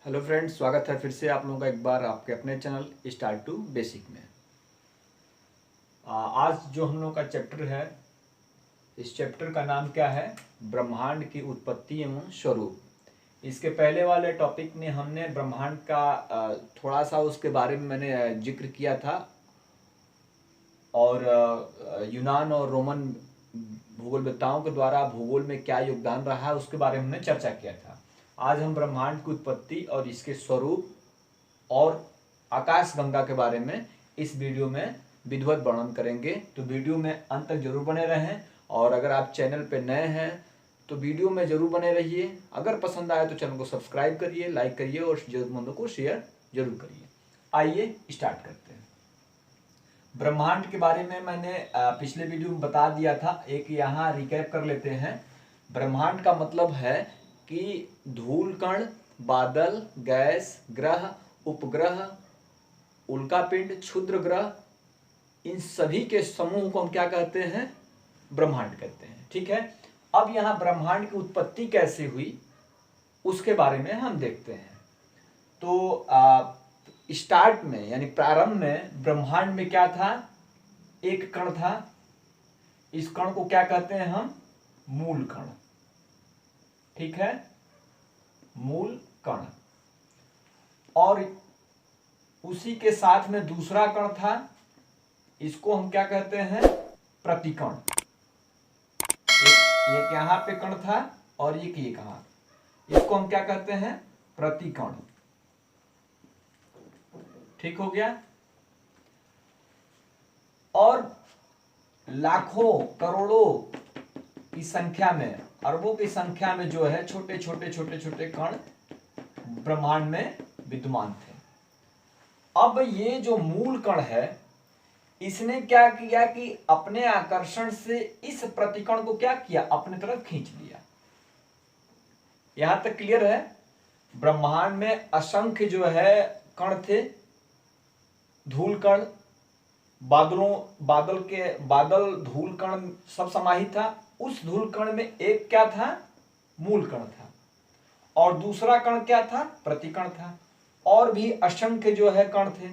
Hello friends, स्वागत है फिर से आप लोगों का एक बार आपके अपने चैनल स्टार्ट टू बेसिक में। आज जो हम लोगों का चैप्टर है, इस चैप्टर का नाम क्या है? ब्रह्मांड की उत्पत्ति एवं स्वरूप। इसके पहले वाले टॉपिक में हमने ब्रह्मांड का थोड़ा सा उसके बारे में मैंने जिक्र किया था और यूनान और रोमन भूगोलवेत्ताओं के द्वारा भूगोल में क्या योगदान रहा है उसके बारे में हमने चर्चा किया था। आज हम ब्रह्मांड की उत्पत्ति और इसके स्वरूप और आकाश गंगा के बारे में इस वीडियो में विधिवत वर्णन करेंगे। तो वीडियो में अंत तक जरूर बने रहें और अगर आप चैनल पे नए हैं तो वीडियो में जरूर बने रहिए। अगर पसंद आए तो चैनल को सब्सक्राइब करिए, लाइक करिए और जरूरतमंदों को शेयर जरूर करिए। आइए स्टार्ट करते हैं। ब्रह्मांड के बारे में मैंने पिछले वीडियो में बता दिया था, एक यहाँ रिकैप कर लेते हैं। ब्रह्मांड का मतलब है कि धूल कण, बादल, गैस, ग्रह, उपग्रह, उल्कापिंड, क्षुद्र ग्रह, इन सभी के समूह को हम क्या कहते हैं? ब्रह्मांड कहते हैं। ठीक है, अब यहाँ ब्रह्मांड की उत्पत्ति कैसे हुई उसके बारे में हम देखते हैं। तो स्टार्ट में यानी प्रारंभ में ब्रह्मांड में क्या था? एक कण था। इस कण को क्या कहते हैं हम? मूल कण। ठीक है, मूल कण। और उसी के साथ में दूसरा कण था, इसको हम क्या कहते हैं? प्रतिकण। एक यहां पे कण था और एक ये कण, इसको हम क्या कहते हैं? प्रतिकण। ठीक हो गया। और लाखों करोड़ों की संख्या में, अरबों की संख्या में जो है छोटे छोटे छोटे छोटे कण ब्रह्मांड में विद्यमान थे। अब ये जो मूल कण है, इसने क्या किया कि अपने आकर्षण से इस प्रतिकण को क्या किया? अपने तरफ खींच लिया। यहां तक क्लियर है? ब्रह्मांड में असंख्य जो है कण थे, धूल कण, बादल धूल कण सब समाहित था। उस धूल कण में एक क्या था? मूल कण था और दूसरा कण क्या था? प्रतिकण था। और भी असंख्य जो है कण थे।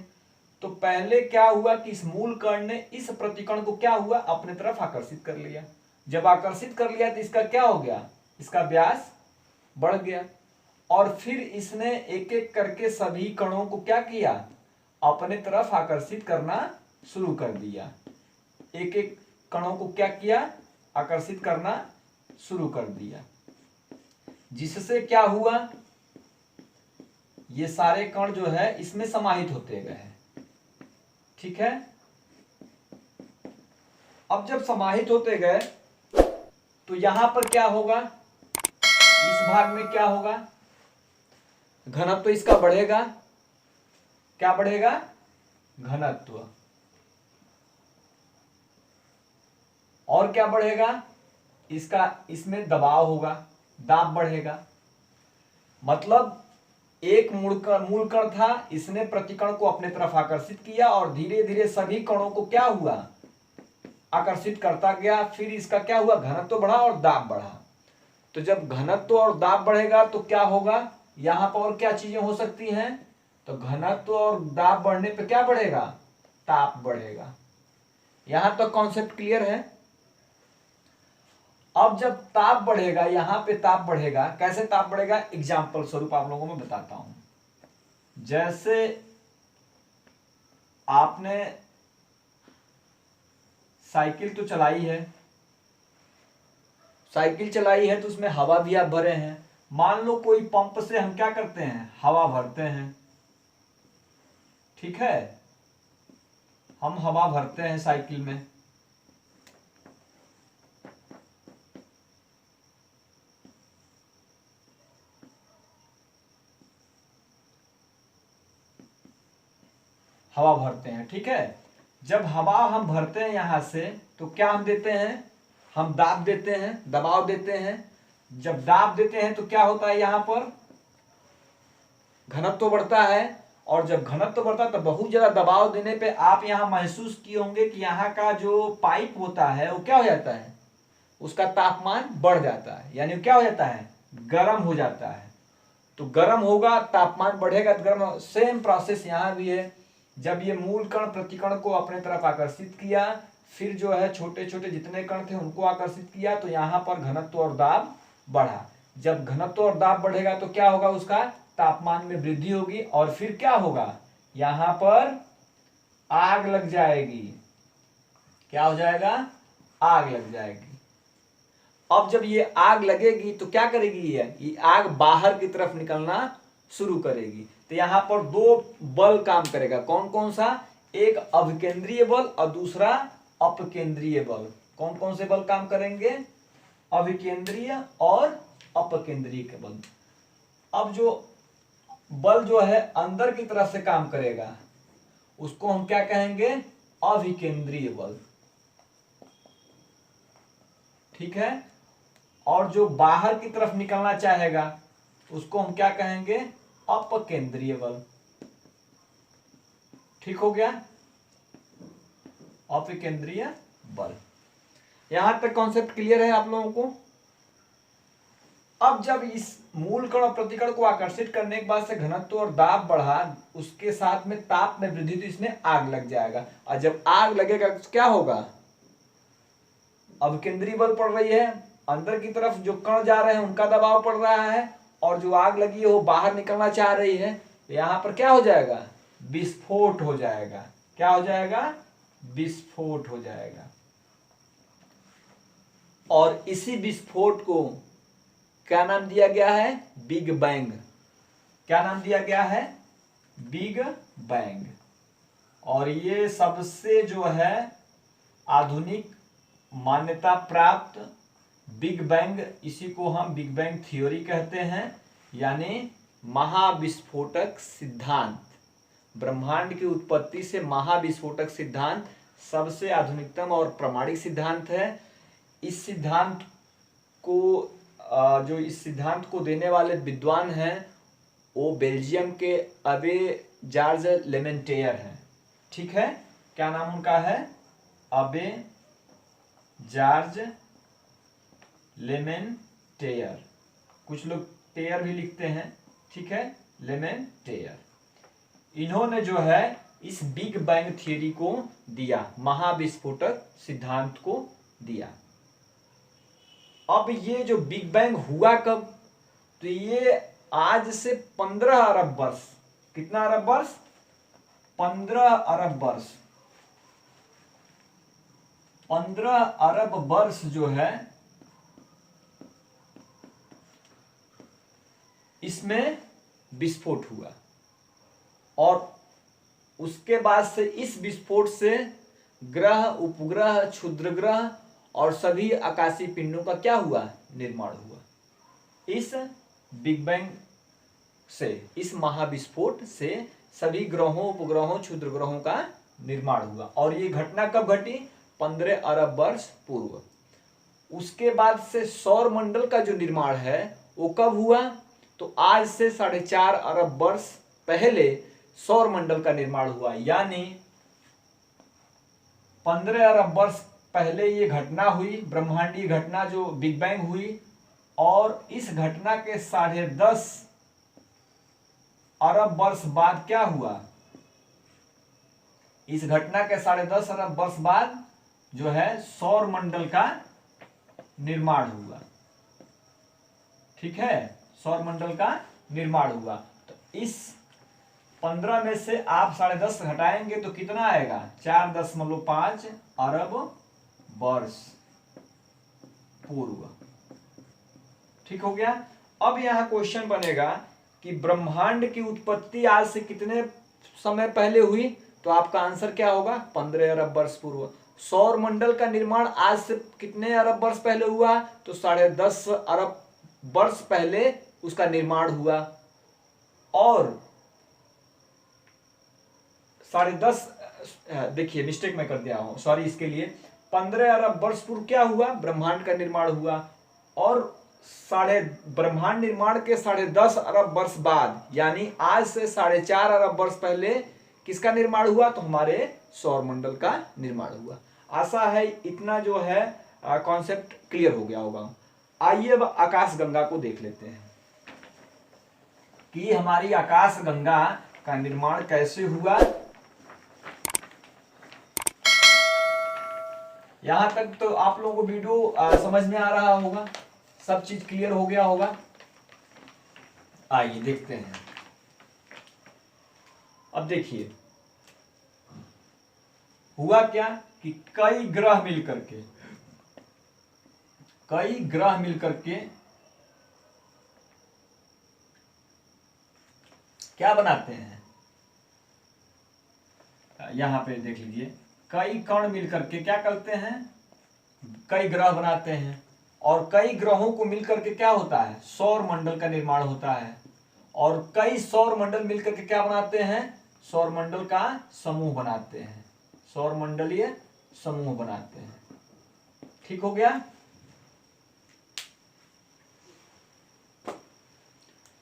तो पहले क्या हुआ कि इस मूल कण ने इस प्रतिकण को क्या हुआ? अपने तरफ आकर्षित कर लिया। जब आकर्षित कर लिया तो इसका क्या हो गया? इसका व्यास बढ़ गया और फिर इसने एक एक करके सभी कणों को क्या किया? अपने तरफ आकर्षित करना शुरू कर दिया। एक एक कणों को क्या किया? आकर्षित करना शुरू कर दिया, जिससे क्या हुआ? ये सारे कण जो है इसमें समाहित होते गए। ठीक है, अब जब समाहित होते गए तो यहां पर क्या होगा? इस भाग में क्या होगा? घनत्व इसका बढ़ेगा। क्या बढ़ेगा? घनत्व। और क्या बढ़ेगा? इसका इसमें दबाव होगा, दाब बढ़ेगा। मतलब एक मूल कण था, इसने प्रतिकण को अपने तरफ आकर्षित किया और धीरे धीरे सभी कणों को क्या हुआ? आकर्षित करता गया। फिर इसका क्या हुआ? घनत्व बढ़ा और दाब बढ़ा। तो जब घनत्व और दाब बढ़ेगा तो क्या होगा? यहां पर और क्या चीजें हो सकती हैं? तो घनत्व और दाब बढ़ने पे क्या बढ़ेगा? ताप बढ़ेगा। यहां तक कॉन्सेप्ट क्लियर है? अब जब ताप बढ़ेगा, यहां पे ताप बढ़ेगा, कैसे ताप बढ़ेगा? एग्जाम्पल स्वरूप आप लोगों को मैं बताता हूं। जैसे आपने साइकिल तो चलाई है, साइकिल चलाई है तो उसमें हवा भी आप भरे हैं। मान लो कोई पंप से हम क्या करते हैं? हवा भरते हैं। ठीक है, हम हवा भरते हैं साइकिल में। हवा भरते हैं। ठीक है, जब हवा हम भरते हैं यहां से तो क्या हम देते हैं? हम दाब देते हैं, दबाव देते हैं। जब दाब देते हैं तो क्या होता है? यहां पर घनत्व बढ़ता है और जब घनत्व बढ़ता है तो बहुत ज्यादा दबाव देने पे आप यहां महसूस किए होंगे कि यहां का जो पाइप होता है वो क्या हो जाता है? उसका तापमान बढ़ जाता है, यानी क्या हो जाता है? गर्म हो जाता है। तो गर्म होगा, तापमान बढ़ेगा तो गर्म। सेम प्रोसेस यहाँ भी है। जब ये मूल कण प्रतिकण को अपने तरफ आकर्षित किया, फिर जो है छोटे छोटे जितने कण थे उनको आकर्षित किया, तो यहाँ पर घनत्व और दाब बढ़ा। जब घनत्व और दाब बढ़ेगा तो क्या होगा, उसका तापमान में वृद्धि होगी, और फिर क्या होगा, यहाँ पर आग लग जाएगी। क्या हो जाएगा, आग लग जाएगी। अब जब ये आग लगेगी तो क्या करेगी, ये आग बाहर की तरफ निकलना शुरू करेगी। तो यहां पर दो बल काम करेगा। कौन कौन सा, एक अभिकेंद्रीय बल और दूसरा अपकेंद्रीय बल। कौन कौन से बल काम करेंगे, अभिकेंद्रीय और अपकेंद्रीय के बल। अब जो बल जो है अंदर की तरफ से काम करेगा उसको हम क्या कहेंगे, अभिकेंद्रीय बल। ठीक है। और जो बाहर की तरफ निकलना चाहेगा उसको हम क्या कहेंगे, अपकेंद्रीय बल। ठीक हो गया, अपकेंद्रीय बल। यहां तक कॉन्सेप्ट क्लियर है आप लोगों को। अब जब इस मूल कण और प्रतिकण को आकर्षित करने के बाद से घनत्व और दाब बढ़ा, उसके साथ में ताप में वृद्धि, तो इसमें आग लग जाएगा। और जब आग लगेगा तो क्या होगा, अभिकेंद्रीय बल पड़ रही है, अंदर की तरफ जो कण जा रहे हैं उनका दबाव पड़ रहा है, और जो आग लगी है वो बाहर निकलना चाह रही है। यहां पर क्या हो जाएगा, विस्फोट हो जाएगा। क्या हो जाएगा, विस्फोट हो जाएगा। और इसी विस्फोट को क्या नाम दिया गया है, बिग बैंग। क्या नाम दिया गया है, बिग बैंग। और ये सबसे जो है आधुनिक मान्यता प्राप्त बिग बैंग, इसी को हम बिग बैंग थ्योरी कहते हैं, यानी महाविस्फोटक सिद्धांत। ब्रह्मांड की उत्पत्ति से महाविस्फोटक सिद्धांत सबसे आधुनिकतम और प्रामाणिक सिद्धांत है। इस सिद्धांत को जो इस सिद्धांत को देने वाले विद्वान हैं वो बेल्जियम के अबे जॉर्ज लेमेंटेयर हैं। ठीक है, क्या नाम उनका है, अबे जॉर्ज लेमेंटेयर। कुछ लोग टेयर भी लिखते हैं। ठीक है, लेमेंटेयर। इन्होंने जो है इस बिग बैंग थियरी को दिया, महाविस्फोटक सिद्धांत को दिया। अब ये जो बिग बैंग हुआ कब, तो ये आज से 15 अरब वर्ष, कितना अरब वर्ष, 15 अरब वर्ष, 15 अरब वर्ष जो है इसमें विस्फोट हुआ। और उसके बाद से इस विस्फोट से ग्रह, उपग्रह, क्षुद्रग्रह और सभी आकाशीय पिंडों का क्या हुआ, निर्माण हुआ। इस बिग बैंग से, इस महाविस्फोट से सभी ग्रहों, उपग्रहों, क्षुद्रग्रहों का निर्माण हुआ। और ये घटना कब घटी, 15 अरब वर्ष पूर्व। उसके बाद से सौर मंडल का जो निर्माण है वो कब हुआ, तो आज से 4.5 अरब वर्ष पहले सौर मंडल का निर्माण हुआ। यानी 15 अरब वर्ष पहले ये घटना हुई, ब्रह्मांडीय घटना जो बिग बैंग हुई। और इस घटना के 10.5 अरब वर्ष बाद क्या हुआ, इस घटना के 10.5 अरब वर्ष बाद जो है सौर मंडल का निर्माण हुआ। ठीक है, सौर मंडल का निर्माण हुआ। तो इस 15 में से आप 10.5 घटाएंगे तो कितना आएगा, 4.5 अरब वर्ष पूर्व। ठीक हो गया। अब यहां क्वेश्चन बनेगा कि ब्रह्मांड की उत्पत्ति आज से कितने समय पहले हुई, तो आपका आंसर क्या होगा, 15 अरब वर्ष पूर्व। सौर मंडल का निर्माण आज से कितने अरब वर्ष पहले हुआ, तो 10.5 अरब वर्ष पहले उसका निर्माण हुआ। और 10.5, देखिए मिस्टेक मैं कर दिया हूं, सॉरी इसके लिए। 15 अरब वर्ष पूर्व क्या हुआ, ब्रह्मांड का निर्माण हुआ। और ब्रह्मांड निर्माण के 10.5 अरब वर्ष बाद, यानी आज से 4.5 अरब वर्ष पहले किसका निर्माण हुआ, तो हमारे सौर मंडल का निर्माण हुआ। आशा है इतना जो है कॉन्सेप्ट क्लियर हो गया होगा। आइए अब आकाश गंगा को देख लेते हैं। कि हमारी आकाश गंगा का निर्माण कैसे हुआ। यहां तक तो आप लोगों को वीडियो समझ में आ रहा होगा, सब चीज क्लियर हो गया होगा। आइए देखते हैं। अब देखिए हुआ क्या कि कई ग्रह मिलकर के क्या बनाते हैं, यहां पे देख लीजिए, कई कण मिलकर के क्या करते हैं, कई ग्रह बनाते हैं। और कई ग्रहों को मिलकर के क्या होता है, सौर मंडल का निर्माण होता है। और कई सौर मंडल मिलकर के क्या बनाते हैं, सौर मंडल का समूह बनाते हैं, सौर मंडलीय समूह बनाते हैं। ठीक हो गया।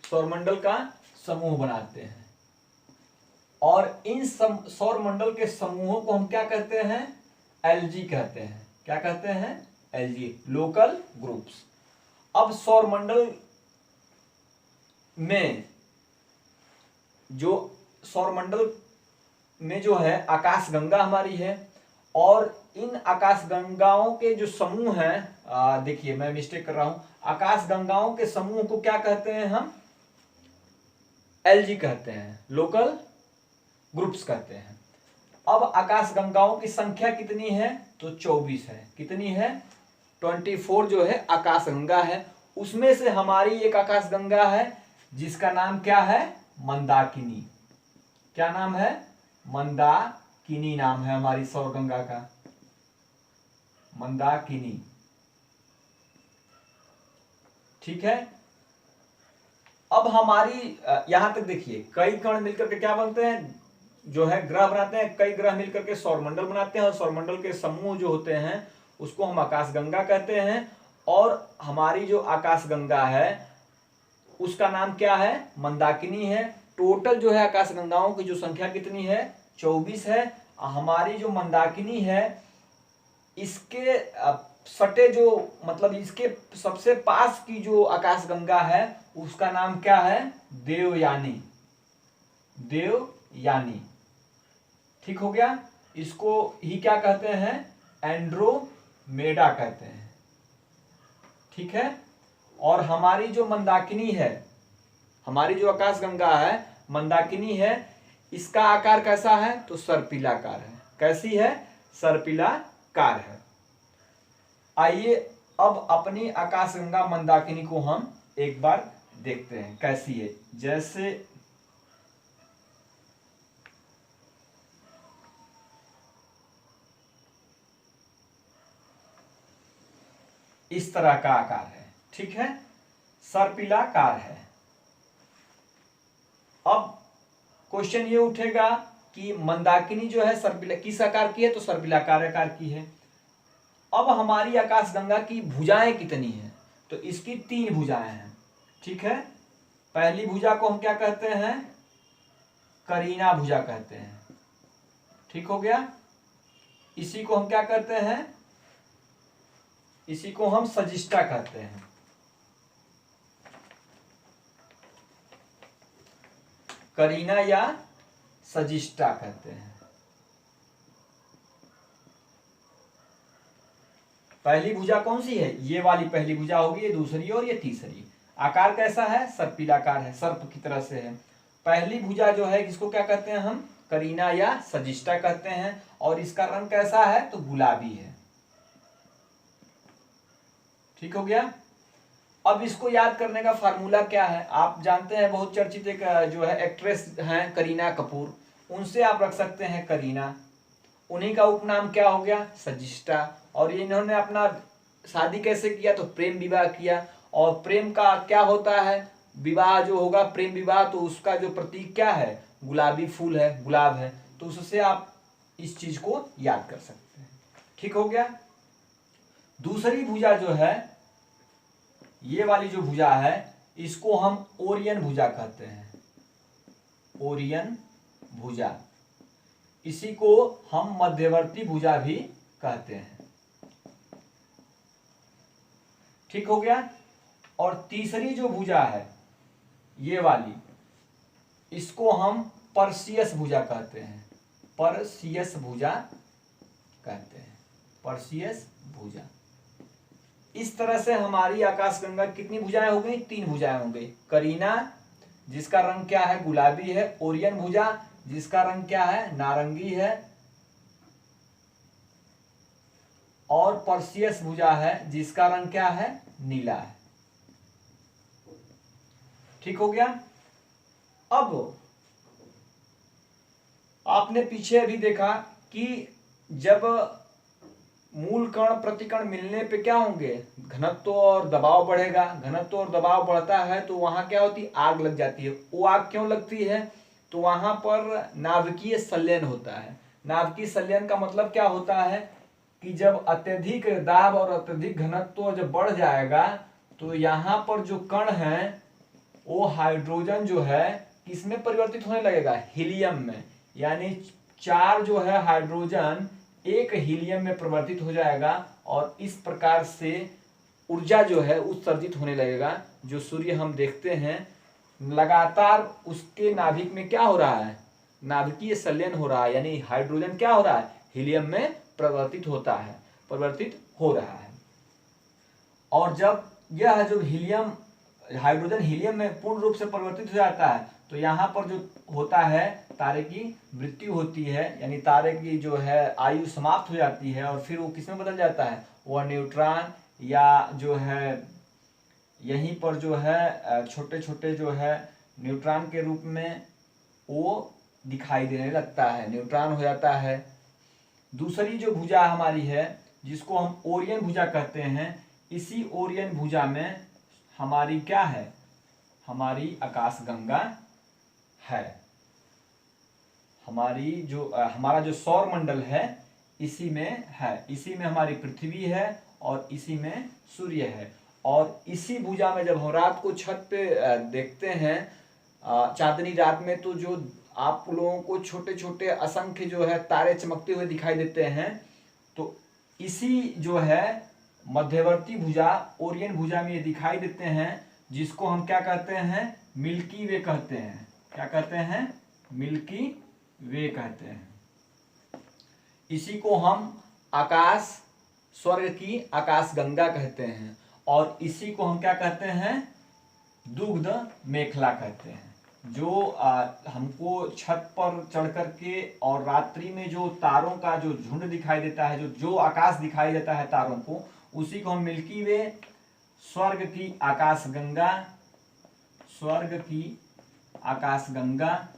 सौरमंडल का समूह बनाते हैं। और इन सौर मंडल के समूहों को हम क्या कहते हैं, एलजी कहते हैं। क्या कहते हैं, एलजी, लोकल ग्रुप्स। अब सौर मंडल में जो है आकाशगंगा हमारी है। और इन आकाशगंगाओं के जो समूह हैं, देखिए मैं मिस्टेक कर रहा हूं, आकाशगंगाओं के समूह को क्या कहते हैं, हम एलजी कहते हैं, लोकल ग्रुप्स कहते हैं। अब आकाशगंगाओं की संख्या कितनी है, तो 24 है। कितनी है, 24 जो है आकाशगंगा है। उसमें से हमारी एक आकाशगंगा है जिसका नाम क्या है, मंदाकिनी। क्या नाम है, मंदाकिनी नाम है हमारी सौर गंगा का, मंदाकिनी। ठीक है। अब हमारी यहां तक देखिए, कई कण मिलकर के क्या बनते हैं, जो है ग्रह बनाते हैं। कई ग्रह मिलकर के सौरमंडल बनाते हैं और सौरमंडल के समूह जो होते हैं उसको हम आकाशगंगा कहते हैं। और हमारी जो आकाशगंगा है उसका नाम क्या है, मंदाकिनी है। टोटल जो है आकाशगंगाओं की जो संख्या कितनी है, 24 है। हमारी जो मंदाकिनी है इसके सटे जो मतलब इसके सबसे पास की जो आकाशगंगा है उसका नाम क्या है, देवयानी। देवयानी। ठीक हो गया। इसको ही क्या कहते हैं, एंड्रोमेडा कहते हैं। ठीक है। और हमारी जो मंदाकिनी है, हमारी जो आकाशगंगा है मंदाकिनी है, इसका आकार कैसा है, तो सर्पिलाकार है। कैसी है, सर्पिलाकार है। आइए अब अपनी आकाशगंगा मंदाकिनी को हम एक बार देखते हैं कैसी है। जैसे इस तरह का आकार है। ठीक है, सर्पिलाकार है। अब क्वेश्चन ये उठेगा कि मंदाकिनी जो है सर्पिला किस आकार की है, तो सर्पिलाकार आकार की है। अब हमारी आकाशगंगा की भुजाएं कितनी हैं, तो इसकी 3 भुजाएं हैं। ठीक है। पहली भुजा को हम क्या कहते हैं, करीना भुजा कहते हैं। ठीक हो गया। इसी को हम क्या कहते हैं, इसी को हम सजिष्टा कहते हैं। करीना या सजिष्टा कहते हैं। पहली भुजा कौन सी है, ये वाली पहली भुजा होगी, ये दूसरी और ये तीसरी। आकार कैसा है, सर्पिलाकार है, सर्प की तरह से है। पहली भुजा जो है इसको क्या कहते हैं हम, करीना या सजिष्टा कहते हैं। और इसका रंग कैसा है, तो गुलाबी है। ठीक हो गया। अब इसको याद करने का फार्मूला क्या है, आप जानते हैं, बहुत चर्चित एक जो है एक्ट्रेस हैं करीना कपूर, उनसे आप रख सकते हैं करीना। उन्हीं का उपनाम क्या हो गया, सजिष्टा। और इन्होंने अपना शादी कैसे किया, तो प्रेम विवाह किया। और प्रेम का क्या होता है, विवाह जो होगा प्रेम विवाह, तो उसका जो प्रतीक क्या है, गुलाबी फूल है, गुलाब है। तो उससे आप इस चीज को याद कर सकते हैं। ठीक हो गया। दूसरी भुजा जो है, ये वाली जो भुजा है इसको हम ओरियन भुजा कहते हैं। ओरियन भुजा। इसी को हम मध्यवर्ती भुजा भी कहते हैं। ठीक हो गया। और तीसरी जो भुजा है ये वाली, इसको हम पर्सियस भुजा कहते हैं, पर्सियस भुजा कहते हैं, पर्सियस भुजा। इस तरह से हमारी आकाशगंगा कितनी भुजाएं हो गई? 3 भुजाएं हो गई। करीना जिसका रंग क्या है? गुलाबी है। ओरियन भुजा जिसका रंग क्या है? नारंगी है। और पर्सियस भुजा है जिसका रंग क्या है? नीला है। ठीक हो गया। अब आपने पीछे भी देखा कि जब मूल कण प्रतिकण मिलने पे क्या होंगे? घनत्व और दबाव बढ़ेगा। घनत्व और दबाव बढ़ता है तो वहां क्या होती है? आग लग जाती है। वो आग क्यों लगती है? तो वहां पर नाभिकीय संलयन होता है। नाभिकीय संलयन का मतलब क्या होता है कि जब अत्यधिक दाब और अत्यधिक घनत्व जब बढ़ जाएगा तो यहाँ पर जो कण है वो हाइड्रोजन जो है किसमें परिवर्तित होने लगेगा? हीलियम में। यानी 4 जो है हाइड्रोजन एक हीलियम में परिवर्तित हो जाएगा और इस प्रकार से ऊर्जा जो है उत्सर्जित होने लगेगा। जो सूर्य हम देखते हैं लगातार उसके नाभिक में क्या हो रहा है? नाभिकीय संलयन हो रहा है, यानी हाइड्रोजन क्या हो रहा है? हीलियम में परिवर्तित होता है, परिवर्तित हो रहा है। और जब यह जो हीलियम हाइड्रोजन हीलियम में पूर्ण रूप से परिवर्तित हो जाता है तो यहाँ पर जो होता है तारे की मृत्यु होती है, यानी तारे की जो है आयु समाप्त हो जाती है और फिर वो किसमें बदल जाता है? वह न्यूट्रॉन या जो है यहीं पर जो है छोटे छोटे जो है न्यूट्रॉन के रूप में वो दिखाई देने लगता है, न्यूट्रॉन हो जाता है। दूसरी जो भुजा हमारी है जिसको हम ओरियन भुजा कहते हैं, इसी ओरियन भुजा में हमारी क्या है? हमारी आकाशगंगा है। हमारी जो हमारा जो सौर मंडल है इसी में है। इसी में हमारी पृथ्वी है और इसी में सूर्य है। और इसी भुजा में जब हम रात को छत पे देखते हैं चांदनी रात में, तो जो आप लोगों को छोटे छोटे असंख्य जो है तारे चमकते हुए दिखाई देते हैं, तो इसी जो है मध्यवर्ती भुजा ओरियन भुजा में ये दिखाई देते हैं, जिसको हम क्या कहते हैं? मिल्की वे कहते हैं। क्या कहते हैं? मिल्की वे कहते हैं। इसी को हम आकाश स्वर्ग की आकाशगंगा कहते हैं और इसी को हम क्या कहते हैं? दुग्ध मेखला कहते हैं। जो हमको छत पर चढ़ करके और रात्रि में जो तारों का जो झुंड दिखाई देता है, जो आकाश दिखाई देता है तारों को, उसी को हम मिल्की वे, स्वर्ग की आकाशगंगा, स्वर्ग की आकाशगंगा,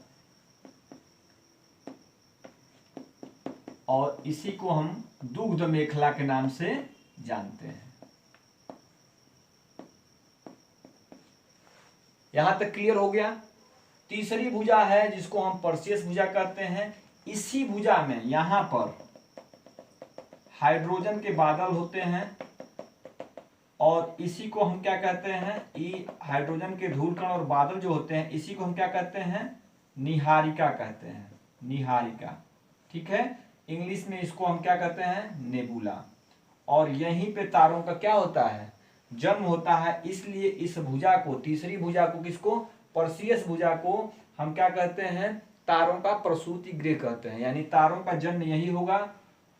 और इसी को हम दुग्ध मेखला के नाम से जानते हैं। यहां तक क्लियर हो गया। तीसरी भुजा है जिसको हम पर्सियस भुजा कहते हैं। इसी भुजा में यहां पर हाइड्रोजन के बादल होते हैं और इसी को हम क्या कहते हैं? ये हाइड्रोजन के धूल कण और बादल जो होते हैं इसी को हम क्या कहते हैं? निहारिका कहते हैं। निहारिका, ठीक है। इंग्लिश में इसको हम क्या कहते हैं? नेबुला। और यहीं पे तारों का क्या होता है? जन्म होता है। इसलिए इस भुजा को, तीसरी भुजा को, किसको? पर्सियस भुजा को हम क्या कहते हैं? तारों का प्रसूति गृह कहते हैं। यानी तारों का जन्म यही होगा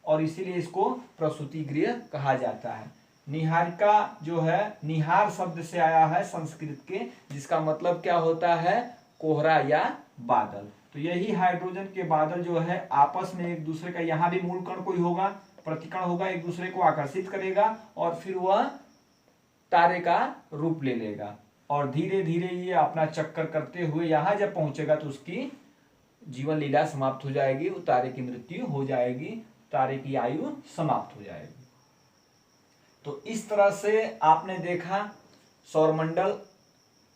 और इसीलिए इसको प्रसूति गृह कहा जाता है। निहारिका जो है निहार शब्द से आया है संस्कृत के, जिसका मतलब क्या होता है? कोहरा या बादल। तो यही हाइड्रोजन के बादल जो है आपस में एक दूसरे का, यहाँ भी मूल कण कोई होगा, प्रतिकण होगा, एक दूसरे को आकर्षित करेगा और फिर वह तारे का रूप ले लेगा और धीरे धीरे ये अपना चक्कर करते हुए यहाँ जब पहुंचेगा तो उसकी जीवन लीला समाप्त हो जाएगी, वो तारे की मृत्यु हो जाएगी, तारे की आयु समाप्त हो जाएगी। तो इस तरह से आपने देखा सौरमंडल,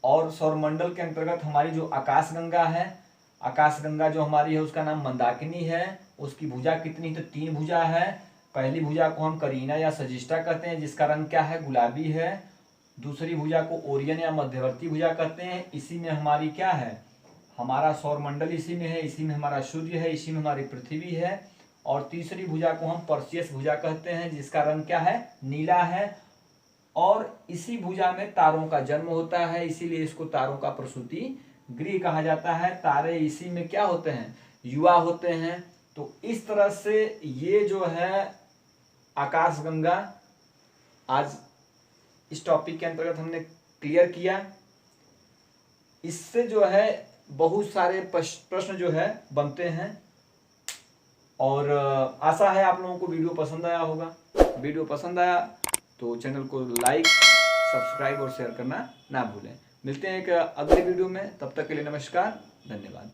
और सौरमंडल के अंतर्गत हमारी जो आकाशगंगा है, आकाशगंगा जो हमारी है उसका नाम मंदाकिनी है। उसकी भुजा कितनी? तो 3 भुजा है। पहली भुजा को हम करीना या सजिष्टा कहते हैं, जिसका रंग क्या है? गुलाबी है। दूसरी भुजा को ओरियन या मध्यवर्ती भुजा कहते हैं। इसी में हमारी क्या है? हमारा सौरमंडल इसी में है, इसी में हमारा सूर्य है, इसी में हमारी पृथ्वी है। और तीसरी भुजा को हम पर्सियस भुजा कहते हैं, जिसका रंग क्या है? नीला है। और इसी भुजा में तारों का जन्म होता है, इसीलिए इसको तारों का प्रसूति गृह कहा जाता है, तारे इसी में क्या होते हैं, युवा होते हैं। तो इस तरह से ये जो है आकाशगंगा आज इस टॉपिक के अंतर्गत हमने क्लियर किया। इससे जो है बहुत सारे प्रश्न जो है बनते हैं और आशा है आप लोगों को वीडियो पसंद आया होगा। वीडियो पसंद आया तो चैनल को लाइक, सब्सक्राइब और शेयर करना ना भूलें। मिलते हैं एक अगले वीडियो में, तब तक के लिए नमस्कार, धन्यवाद।